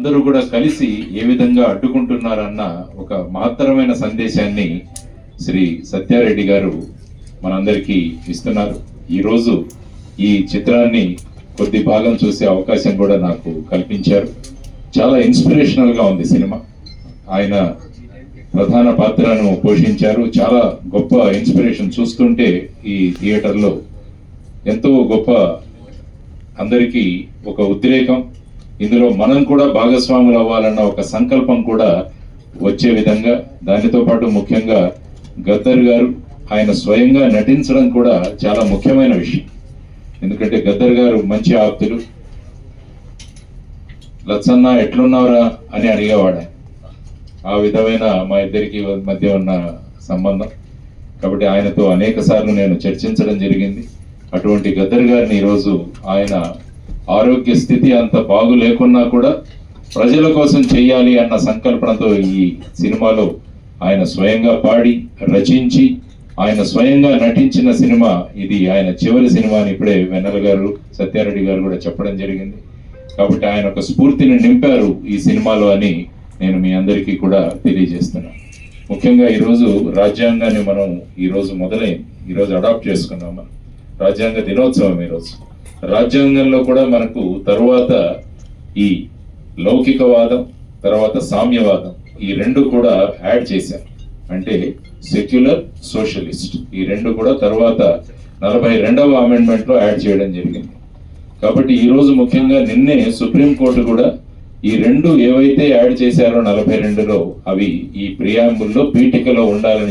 అందరూ కూడా కలిసి ఏ విధంగా అడ్డుకుంటున్నారన్న ఒక మహత్తరమైన సందేశాన్ని శ్రీ సత్యారెడ్డి గారు మనందరికీ ఇస్తున్నారు. ఈరోజు ఈ చిత్రాన్ని కొద్ది భాగం చూసే అవకాశం కూడా నాకు కల్పించారు. చాలా ఇన్స్పిరేషనల్ గా ఉంది సినిమా. ఆయన ప్రధాన పాత్రను పోషించారు. చాలా గొప్ప ఇన్స్పిరేషన్. చూస్తుంటే ఈ థియేటర్లో ఎంతో గొప్ప, అందరికీ ఒక ఉద్రేకం, ఇందులో మనం కూడా భాగస్వాములు అవ్వాలన్న ఒక సంకల్పం కూడా వచ్చే విధంగా, దానితో పాటు ముఖ్యంగా గద్దర్ గారు ఆయన స్వయంగా నటించడం కూడా చాలా ముఖ్యమైన విషయం. ఎందుకంటే గద్దర్ గారు మంచి ఆప్తులు. లచ్చన్న ఎట్లున్నారా అని అడిగేవాడు. ఆ విధమైన మా ఇద్దరికి మధ్య ఉన్న సంబంధం. కాబట్టి ఆయనతో అనేక సార్లు నేను చర్చించడం జరిగింది. అటువంటి గద్దర్ గారిని ఈరోజు ఆయన ఆరోగ్య స్థితి అంత బాగు లేకున్నా కూడా ప్రజల కోసం చెయ్యాలి అన్న సంకల్పనతో ఈ సినిమాలో ఆయన స్వయంగా పాడి రచించి ఆయన స్వయంగా నటించిన సినిమా ఇది. ఆయన చివరి సినిమా అని ఇప్పుడే వెన్నెల గారు, సత్యారెడ్డి గారు కూడా చెప్పడం జరిగింది. కాబట్టి ఆయన ఒక స్ఫూర్తిని నింపారు ఈ సినిమాలో అని నేను మీ అందరికీ కూడా తెలియజేస్తున్నాను. ముఖ్యంగా ఈరోజు రాజ్యాంగాన్ని మనం ఈరోజు ఈరోజు అడాప్ట్ చేసుకున్నాం. మనం రాజ్యాంగ దినోత్సవం ఈరోజు. రాజ్యాంగంలో కూడా మనకు తరువాత ఈ లౌకికవాదం, తర్వాత సామ్యవాదం, ఈ రెండు కూడా యాడ్ చేశారు. అంటే సెక్యులర్, సోషలిస్ట్, ఈ రెండు కూడా తర్వాత 42వ అమెండ్మెంట్ లో యాడ్ చేయడం జరిగింది. కాబట్టి ఈ రోజు ముఖ్యంగా నిన్నే సుప్రీంకోర్టు కూడా ఈ రెండు ఏవైతే యాడ్ చేశారో 42లో అవి ఈ ప్రియాంబుల్లో పీఠికలో ఉండాలని